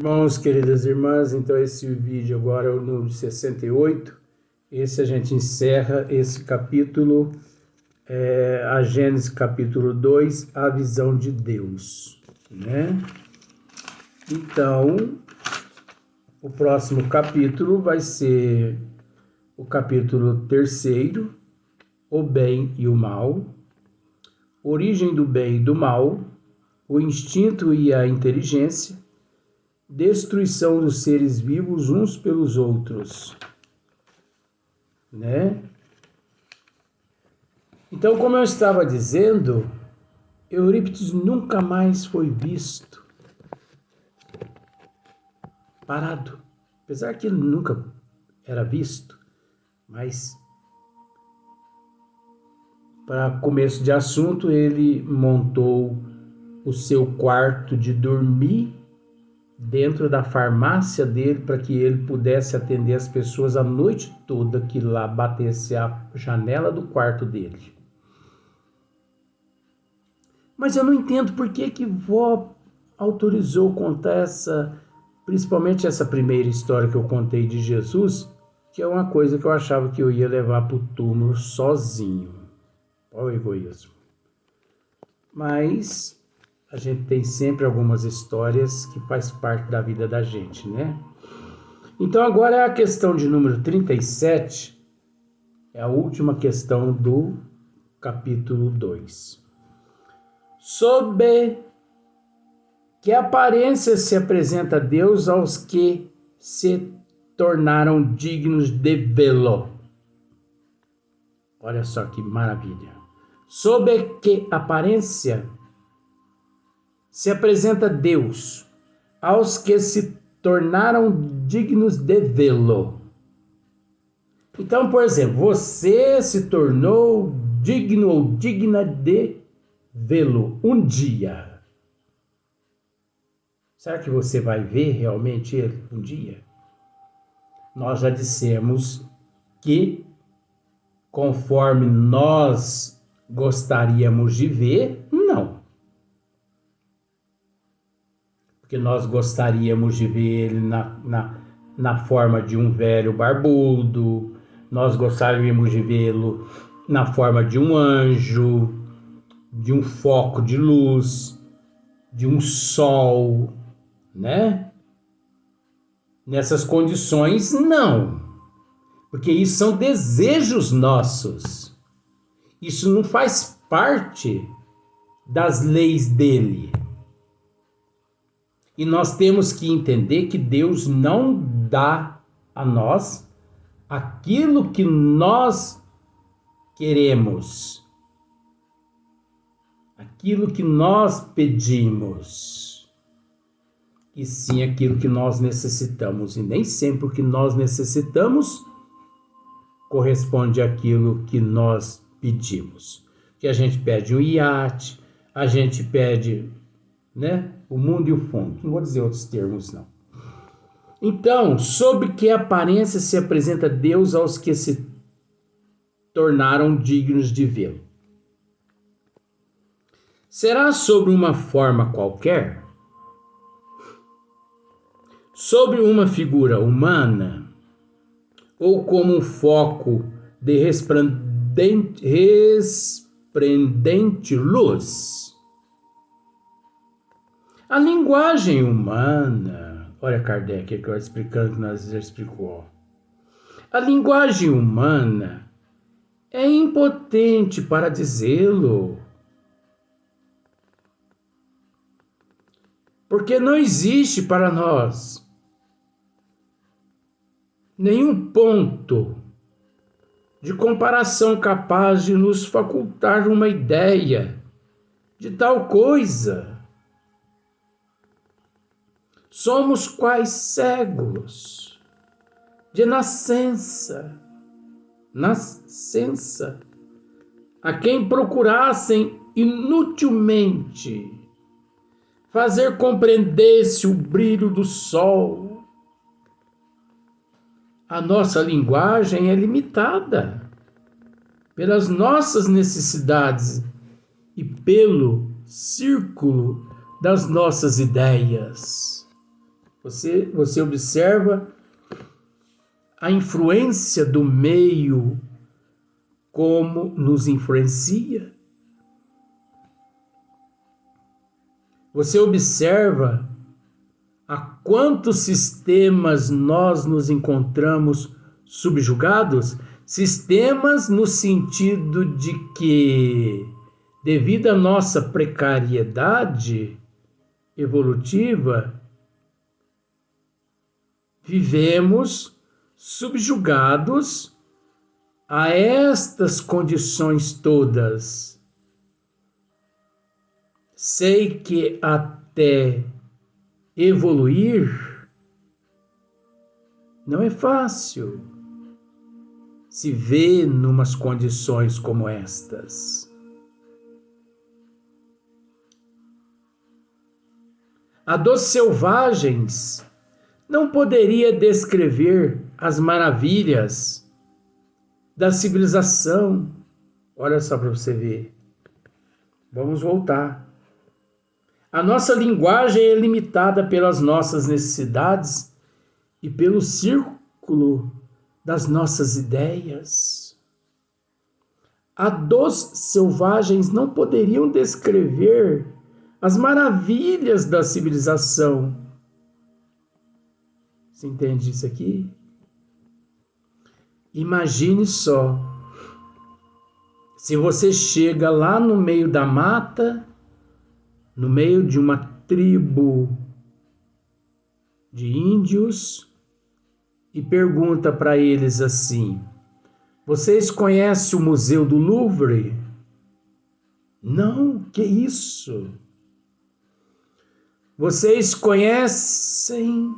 Irmãos, queridas irmãs, então esse vídeo agora é o número 68. Esse a gente encerra esse capítulo, a Gênesis capítulo 2, a visão de Deus, né? Então, o próximo capítulo vai ser o capítulo 3, o bem e o mal, origem do bem e do mal, o instinto e a inteligência, destruição dos seres vivos uns pelos outros, né? Então, como eu estava dizendo, Eurípides nunca mais foi visto parado, apesar que ele nunca era visto, mas para começo de assunto, ele montou o seu quarto de dormir dentro da farmácia dele para que ele pudesse atender as pessoas a noite toda que lá batesse a janela do quarto dele. Mas eu não entendo por que vó autorizou contar principalmente essa primeira história que eu contei de Jesus, que é uma coisa que eu achava que eu ia levar para o túmulo sozinho. Olha o egoísmo. Mas a gente tem sempre algumas histórias que faz parte da vida da gente, né? Então agora é a questão de número 37, é a última questão do capítulo 2. Sob que aparência se apresenta Deus aos que se tornaram dignos de vê-lo. Olha só que maravilha. Sob que aparência se apresenta Deus aos que se tornaram dignos de vê-lo. Então, por exemplo, você se tornou digno ou digna de vê-lo um dia. Será que você vai ver realmente ele um dia? Nós já dissemos que conforme nós gostaríamos de ver, não. Porque nós gostaríamos de ver ele na forma de um velho barbudo, nós gostaríamos de vê-lo na forma de um anjo, de um foco de luz, de um sol, né? Nessas condições, não. Porque isso são desejos nossos. Isso não faz parte das leis dele. E nós temos que entender que Deus não dá a nós aquilo que nós queremos, aquilo que nós pedimos, e sim aquilo que nós necessitamos. E nem sempre o que nós necessitamos corresponde àquilo que nós pedimos. Que a gente pede um iate, a gente pede, né, o mundo e o fundo. Não vou dizer outros termos, não. Então, sob que aparência se apresenta Deus aos que se tornaram dignos de vê-lo? Será sobre uma forma qualquer? Sobre uma figura humana? Ou como um foco de resplendente luz? A linguagem humana, olha Kardec aqui explicando que nós já explicou. A linguagem humana é impotente para dizê-lo. Porque não existe para nós nenhum ponto de comparação capaz de nos facultar uma ideia de tal coisa. Somos quais cegos de nascença, a quem procurassem inutilmente fazer compreender-se o brilho do sol. A nossa linguagem é limitada pelas nossas necessidades e pelo círculo das nossas ideias. Você observa a influência do meio, como nos influencia. Você observa a quantos sistemas nós nos encontramos subjugados? Sistemas no sentido de que, devido à nossa precariedade evolutiva, vivemos subjugados a estas condições todas. Sei que até evoluir não é fácil se ver numas condições como estas. A dos selvagens não poderia descrever as maravilhas da civilização. Olha só para você ver. Vamos voltar. A nossa linguagem é limitada pelas nossas necessidades e pelo círculo das nossas ideias. A dos selvagens não poderiam descrever as maravilhas da civilização. Você entende isso aqui? Imagine só, se você chega lá no meio da mata, no meio de uma tribo de índios, e pergunta para eles assim: vocês conhecem o Museu do Louvre? Não, que isso? Vocês conhecem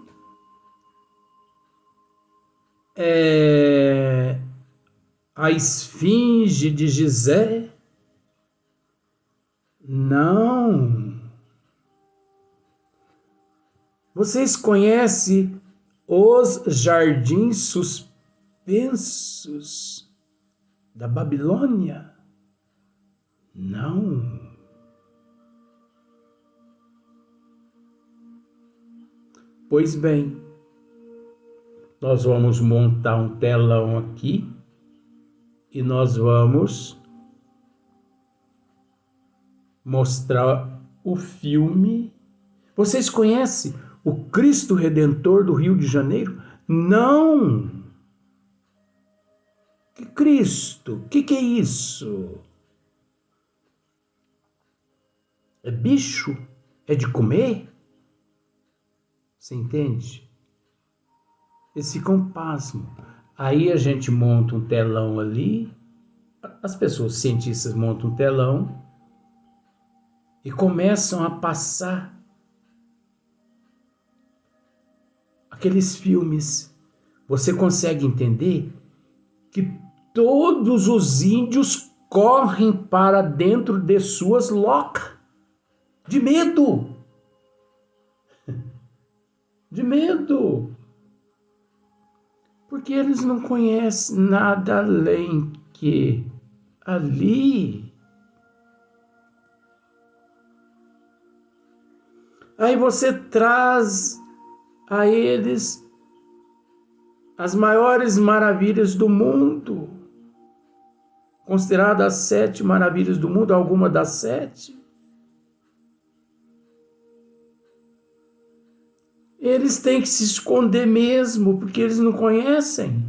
a Esfinge de Gizé? Não. Vocês conhecem os jardins suspensos da Babilônia? Não. Pois bem, nós vamos montar um telão aqui e nós vamos mostrar o filme. Vocês conhecem o Cristo Redentor do Rio de Janeiro? Não! Que Cristo? Que é isso? É bicho? É de comer? Você entende? Eles ficam pasmos. Aí a gente monta um telão ali, as pessoas, cientistas, montam um telão e começam a passar aqueles filmes. Você consegue entender que todos os índios correm para dentro de suas locas, de medo. De medo. Porque eles não conhecem nada além que ali. Aí você traz a eles as maiores maravilhas do mundo, consideradas as 7 maravilhas do mundo, alguma das 7. Eles têm que se esconder mesmo, porque eles não conhecem.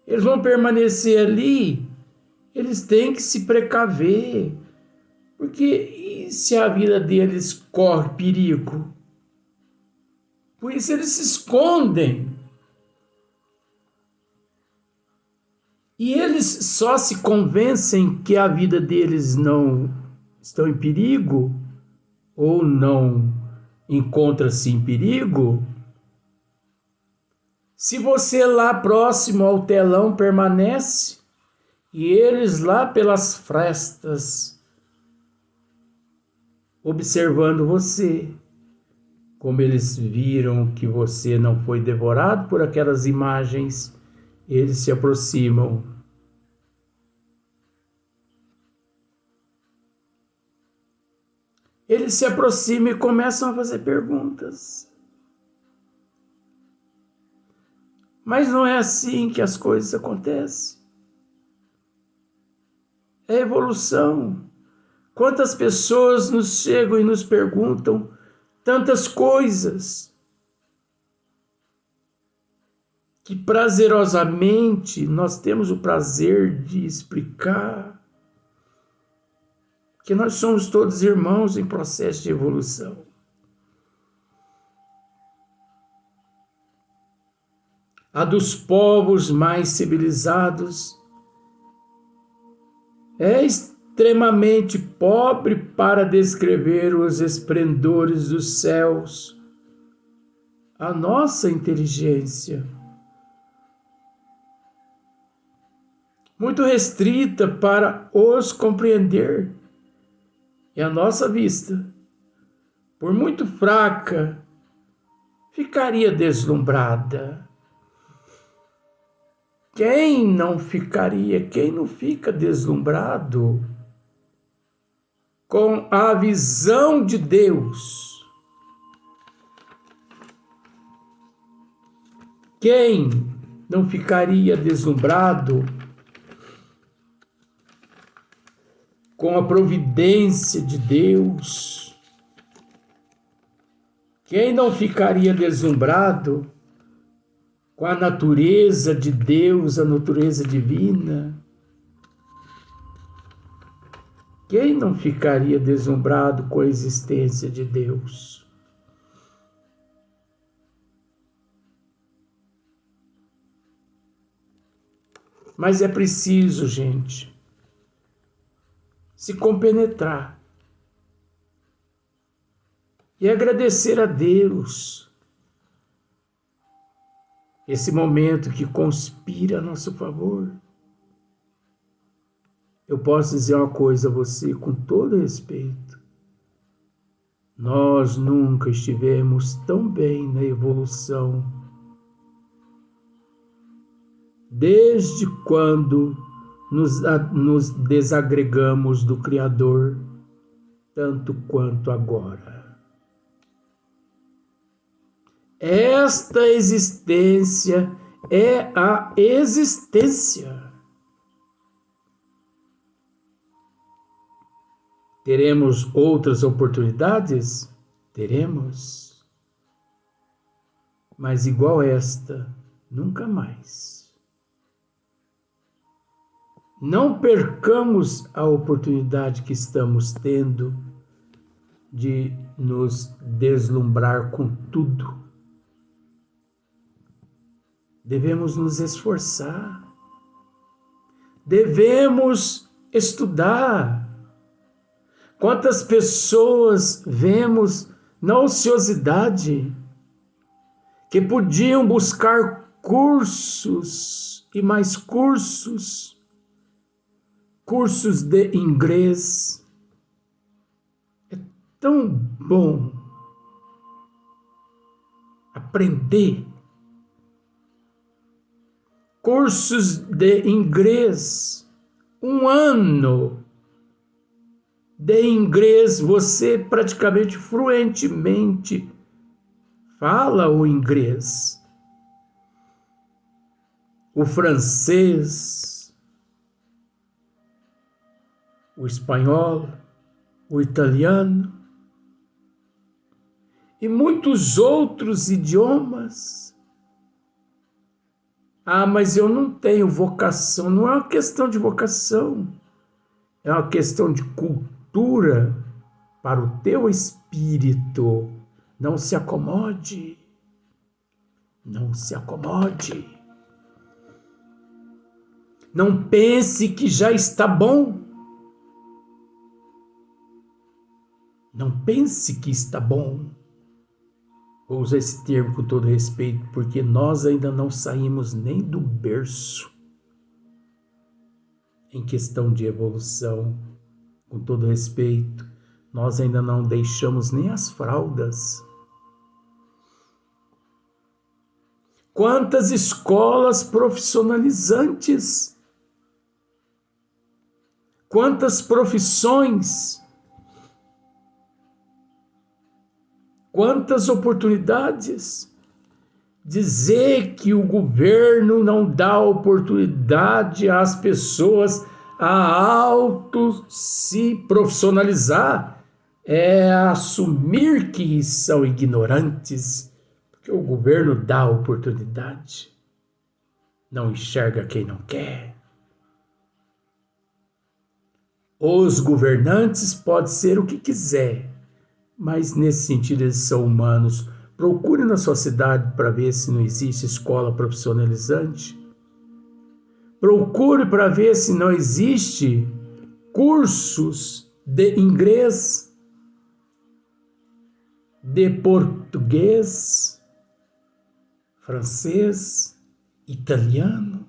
Eles vão permanecer ali, eles têm que se precaver. Porque e se a vida deles corre perigo? Por isso eles se escondem. E eles só se convencem que a vida deles não está em perigo, ou não encontra-se em perigo, se você lá próximo ao telão permanece e eles lá pelas frestas observando você, como eles viram que você não foi devorado por aquelas imagens, eles se aproximam. Eles se aproximam e começam a fazer perguntas. Mas não é assim que as coisas acontecem. É evolução. Quantas pessoas nos chegam e nos perguntam tantas coisas que prazerosamente nós temos o prazer de explicar que nós somos todos irmãos em processo de evolução. A dos povos mais civilizados é extremamente pobre para descrever os esplendores dos céus. A nossa inteligência, muito restrita para os compreender, e a nossa vista, por muito fraca, ficaria deslumbrada. Quem não ficaria, quem não fica deslumbrado com a visão de Deus? Quem não ficaria deslumbrado com a providência de Deus? Quem não ficaria deslumbrado com a natureza de Deus, a natureza divina? Quem não ficaria deslumbrado com a existência de Deus? Mas é preciso, gente, se compenetrar e agradecer a Deus esse momento que conspira a nosso favor. Eu posso dizer uma coisa a você com todo respeito. Nós nunca estivemos tão bem na evolução desde quando nos desagregamos do Criador, tanto quanto agora. Esta existência é a existência. Teremos outras oportunidades? Teremos. Mas igual esta, nunca mais. Não percamos a oportunidade que estamos tendo de nos deslumbrar com tudo. Devemos nos esforçar. Devemos estudar. Quantas pessoas vemos na ociosidade que podiam buscar cursos e mais cursos de inglês. É tão bom aprender. Cursos de inglês, 1 ano de inglês, você praticamente fluentemente fala o inglês, o francês, o espanhol, o italiano e muitos outros idiomas. Ah, mas eu não tenho vocação. Não é uma questão de vocação, é uma questão de cultura para o teu espírito. Não se acomode. Não se acomode. Não pense que já está bom. Não pense que está bom. Vou usar esse termo com todo respeito, porque nós ainda não saímos nem do berço em questão de evolução. Com todo respeito, nós ainda não deixamos nem as fraldas. Quantas escolas profissionalizantes, quantas profissões, quantas oportunidades, dizer que o governo não dá oportunidade às pessoas a se profissionalizar é assumir que são ignorantes, porque o governo dá oportunidade, não enxerga quem não quer. Os governantes podem ser o que quiser, mas nesse sentido eles são humanos. Procure na sua cidade para ver se não existe escola profissionalizante. Procure para ver se não existe cursos de inglês, de português, francês, italiano.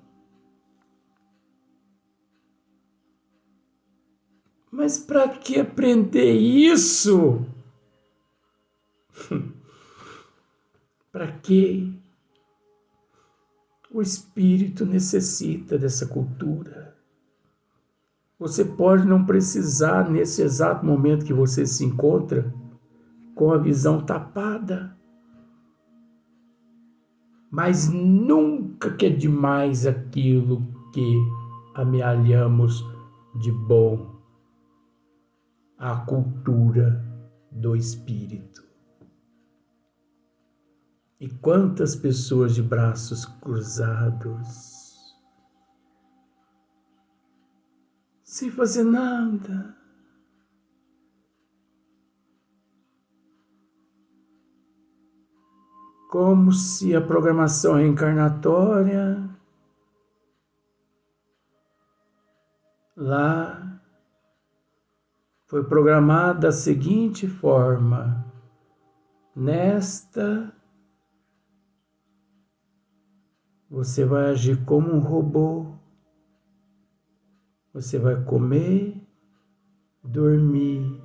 Mas para que aprender isso? Para que? O espírito necessita dessa cultura. Você pode não precisar, nesse exato momento que você se encontra, com a visão tapada. Mas nunca que é demais aquilo que amealhamos de bom, a cultura do espírito. E quantas pessoas de braços cruzados, sem fazer nada, como se a programação reencarnatória lá foi programada da seguinte forma: nesta você vai agir como um robô, você vai comer, dormir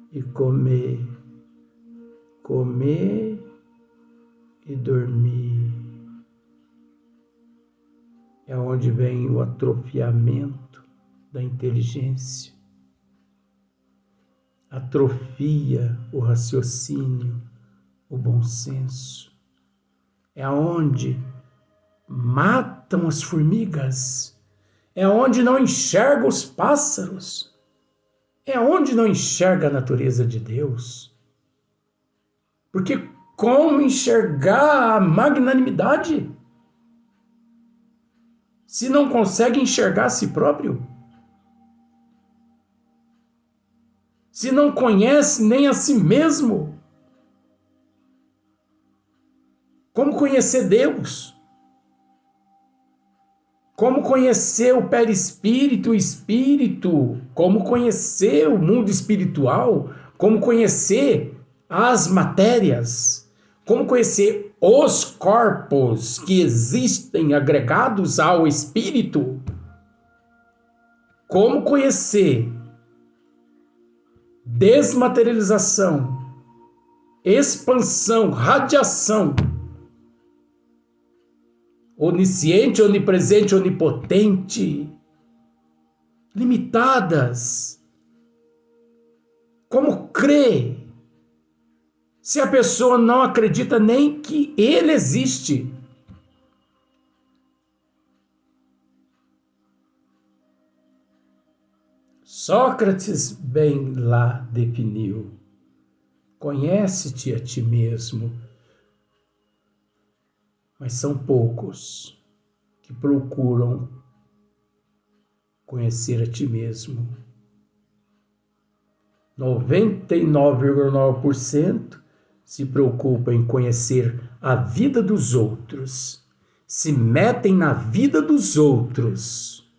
e comer, comer e dormir. É onde vem o atrofiamento da inteligência, atrofia o raciocínio, o bom senso. É onde matam as formigas, é onde não enxerga os pássaros, é onde não enxerga a natureza de Deus. Porque como enxergar a magnanimidade se não consegue enxergar a si próprio? Se não conhece nem a si mesmo? Como conhecer Deus? Como conhecer o perispírito, o espírito? Como conhecer o mundo espiritual? Como conhecer as matérias? Como conhecer os corpos que existem agregados ao espírito? Como conhecer desmaterialização, expansão, radiação, onisciente, onipresente, onipotente, limitadas? Como crer se a pessoa não acredita nem que ele existe? Sócrates bem lá definiu: conhece-te a ti mesmo. Mas são poucos que procuram conhecer a ti mesmo. 99,9% se preocupam em conhecer a vida dos outros, se metem na vida dos outros,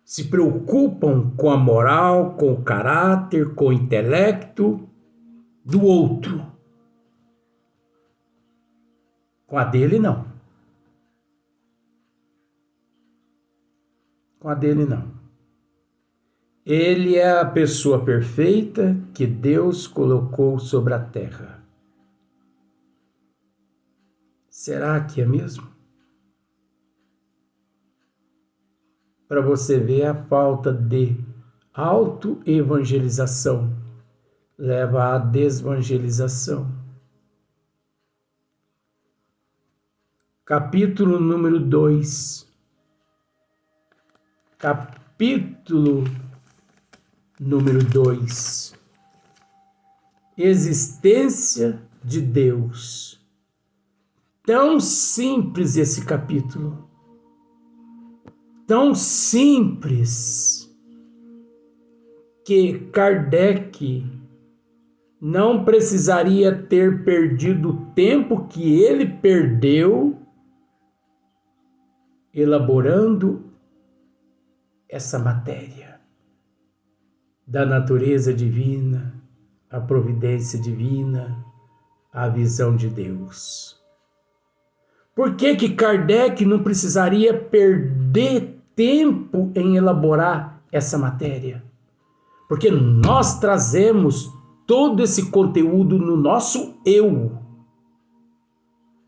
se preocupam com a moral, com o caráter, com o intelecto do outro. Com a dele, não. Com a dele, não. Ele é a pessoa perfeita que Deus colocou sobre a terra. Será que é mesmo? Para você ver a falta de autoevangelização leva à desevangelização. Capítulo número 2. Capítulo número 2. Existência de Deus. Tão simples esse capítulo. Tão simples que Kardec não precisaria ter perdido o tempo que ele perdeu elaborando essa matéria da natureza divina, a providência divina, a visão de Deus. Por que Kardec não precisaria perder tempo em elaborar essa matéria? Porque nós trazemos todo esse conteúdo no nosso eu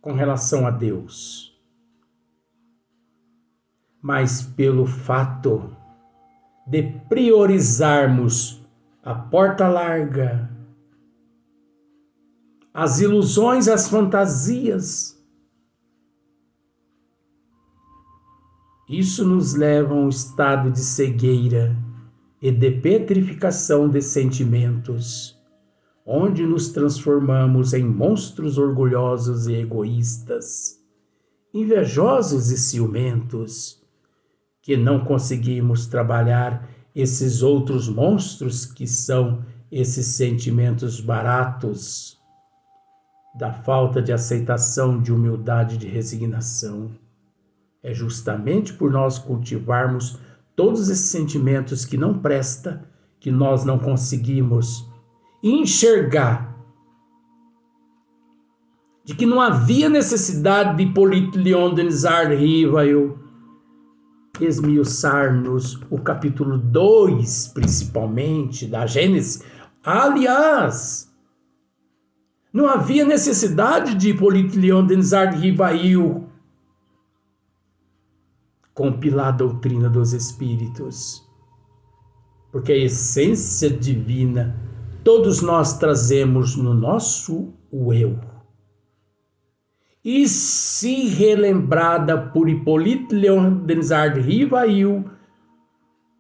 com relação a Deus. Mas pelo fato de priorizarmos a porta larga, as ilusões, as fantasias, isso nos leva a um estado de cegueira e de petrificação de sentimentos, onde nos transformamos em monstros orgulhosos e egoístas, invejosos e ciumentos, que não conseguimos trabalhar esses outros monstros que são esses sentimentos baratos da falta de aceitação, de humildade, de resignação. É justamente por nós cultivarmos todos esses sentimentos que não prestam, que nós não conseguimos enxergar de que não havia necessidade de Hippolyte Léon Denis Rivail esmiuçar-nos o capítulo 2, principalmente, da Gênesis. Aliás, não havia necessidade de Hippolyte Léon Denis Rivail compilar a doutrina dos espíritos, porque a essência divina todos nós trazemos no nosso eu. E se relembrada por Hippolyte Léon Denis Rivail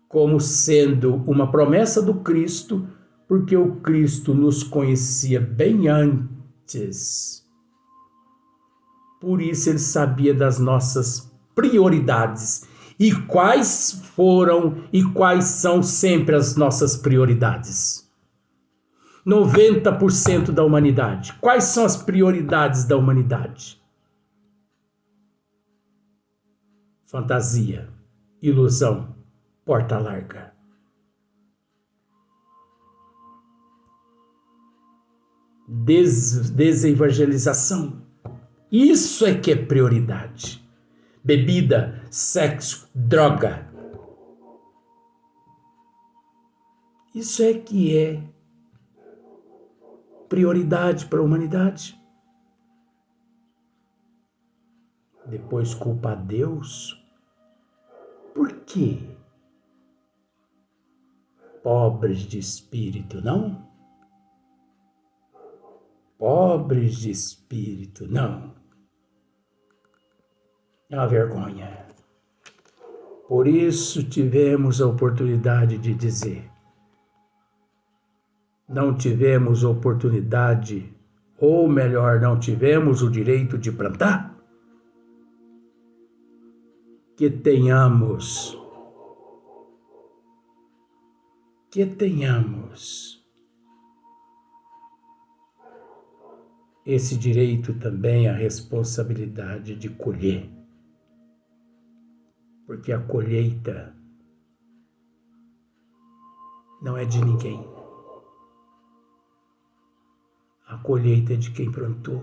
como sendo uma promessa do Cristo, porque o Cristo nos conhecia bem antes. Por isso ele sabia das nossas prioridades. E quais foram e quais são sempre as nossas prioridades? 90% da humanidade. Quais são as prioridades da humanidade? Fantasia, ilusão, porta larga. Desevangelização. Isso é que é prioridade. Bebida, sexo, droga. Isso é que é prioridade para a humanidade. Depois culpa a Deus. Por quê? Pobres de espírito, não? Pobres de espírito, não. É uma vergonha. Por isso tivemos a oportunidade de dizer. Não tivemos oportunidade, ou melhor, não tivemos o direito de plantar? Que tenhamos esse direito também, a responsabilidade de colher. Porque a colheita não é de ninguém. A colheita é de quem plantou.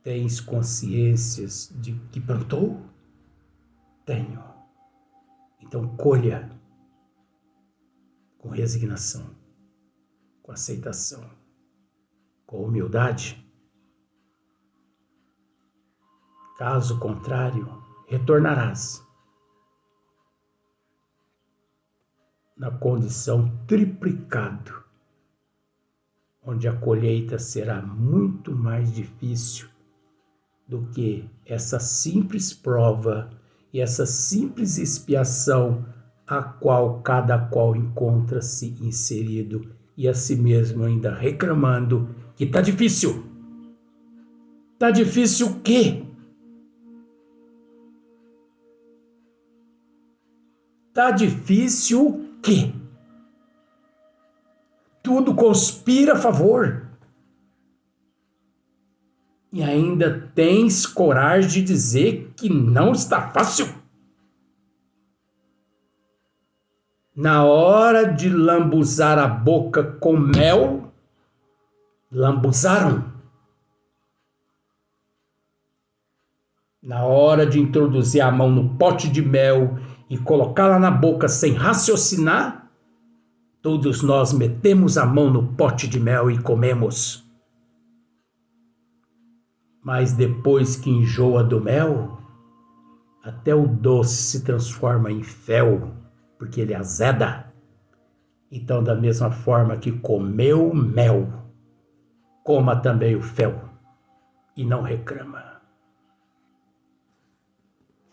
Tens consciências de que plantou? Tenho. Então colha com resignação, com aceitação, com humildade. Caso contrário, retornarás. na condição triplicado, onde a colheita será muito mais difícil do que essa simples prova e essa simples expiação a qual cada qual encontra-se inserido e a si mesmo ainda reclamando que tá difícil. Tá difícil o quê? Tá difícil o quê? Tudo conspira a favor. E ainda tens coragem de dizer que não está fácil? Na hora de lambuzar a boca com mel, lambuzaram. Na hora de introduzir a mão no pote de mel e colocá-la na boca sem raciocinar, todos nós metemos a mão no pote de mel e comemos. Mas depois que enjoa do mel, até o doce se transforma em fel, porque ele azeda. Então, da mesma forma que comeu mel, coma também o fel e não reclama.